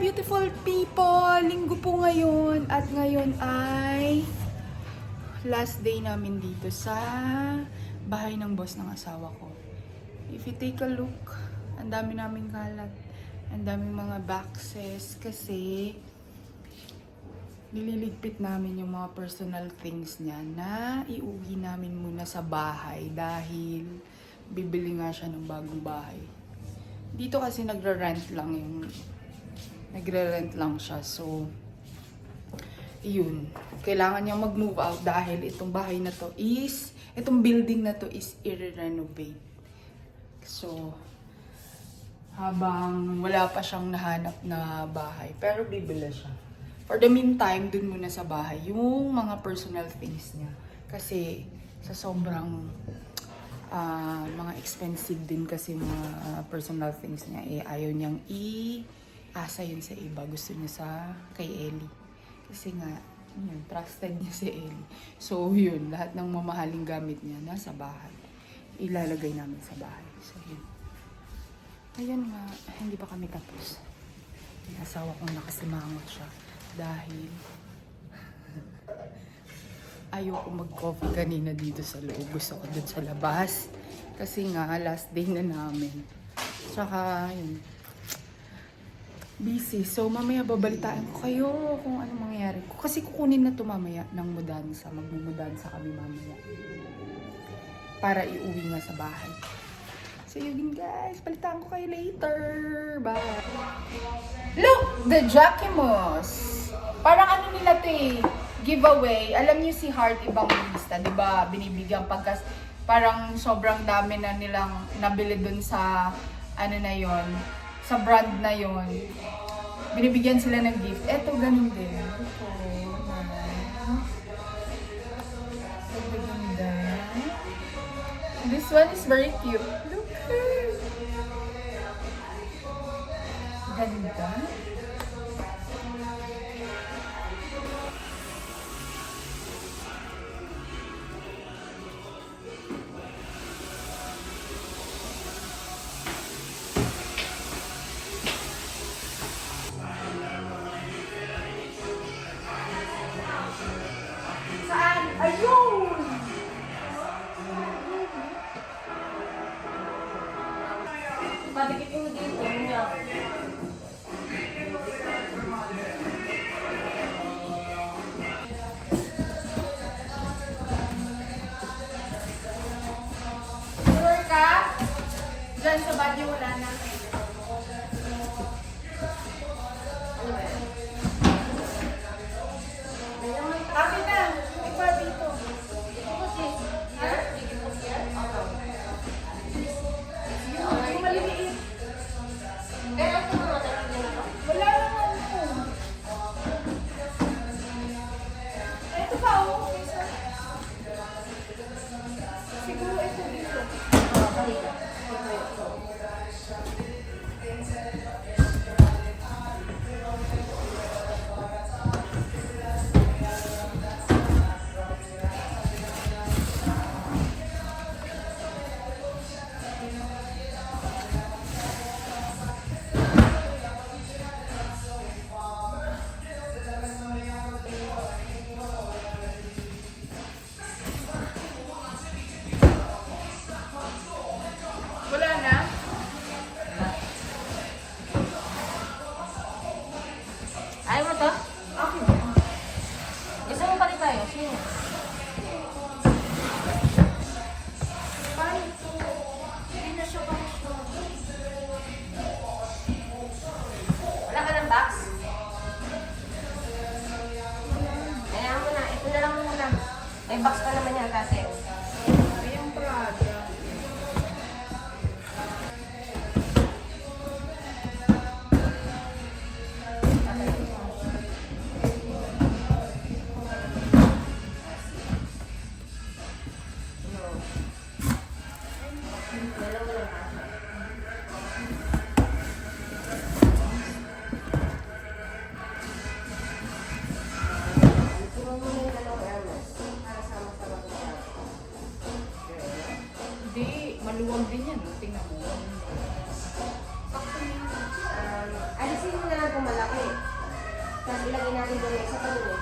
beautiful people! Linggo po ngayon at ngayon ay last day namin dito sa bahay ng boss ng asawa ko. If you take a look, ang dami naming kalat, ang daming mga boxes kasi nililigpit namin yung mga personal things niya na iuwi namin muna sa bahay dahil bibili nga siya ng bagong bahay. Dito kasi nagre-rent lang siya. So, yun. Kailangan niyang mag-move out dahil itong bahay na to is, itong building na to is i-renovate. So, habang wala pa siyang nahanap na bahay, pero bibili siya. For the meantime, dun muna sa bahay, yung mga personal things niya. Kasi, sa sobrang mga expensive din kasi mga personal things niya, eh, ayaw niyang asa yun sa iba. Gusto niya kay Ellie. Kasi nga, yun, trusted niya si Ellie. So, yun, lahat ng mamahaling gamit niya nasa bahay. Ilalagay namin sa bahay. So, yun. Ayun nga, hindi pa kami tapos. Yung asawa kong nakasimangot siya. Dahil, ayoko mag-coffee kanina dito sa loob. Gusto ko dun sa labas. Kasi nga, last day na namin. Tsaka, yun, busy. So, mamaya babalitaan ko kayo kung ano mangyayari. Kasi kukunin na to mamaya ng mudansa. Magmumudansa kami mamaya. Para iuwi nga sa bahay. So, yun guys. Balitaan ko kayo later. Bye! Look! The Jacquemus! Parang ano nila to eh. Giveaway. Alam niyo si Heart Evangelista, 'di ba? Binibigyan pagkas parang sobrang dami na nilang nabili dun sa ano na 'yon, sa brand na 'yon. Binibigyan sila ng gift. Eto ganun din. Ito. Ganda. This one is very cute. Look. Ganda. Ayun! Padikit mo dito. Sure ka? Diyan sa bagyo wala na. Akin na! Ipa dito. Yung maliliit. Wala naman po. Ito pa oh. Siguro ito dito. Wala na? Ayaw mo to? Okay. Gusto mo pa rin tayo? Sino? Paano ito? Hindi na siya pa siya. Wala ka ng box? Ayaw mo na. Ito na lang muna. May box pa naman yan kasi. Ayang Prada. ilagay natin doon sa talunin.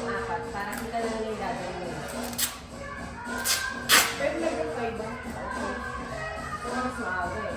Apat, para kita na lang yung gagawin mo. Pero nag-reply ba? Ito mas maaga eh.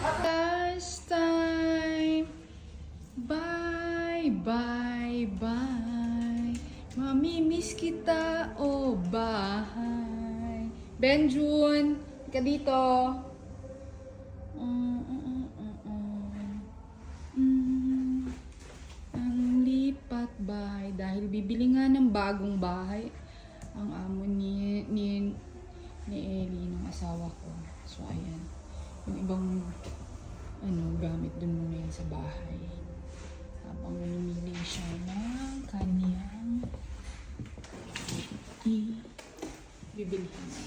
Last time. Bye, bye, bye. Mamimiss kita, oh bahay. Benjun, ka dito. Ang lipat bahay dahil bibili nga ng bagong bahay ang amo ni Ellie, ng asawa ko. So ayan, yung ibang gamit dun muna yan sa bahay habang namimili siya ng kanyang bibilihin.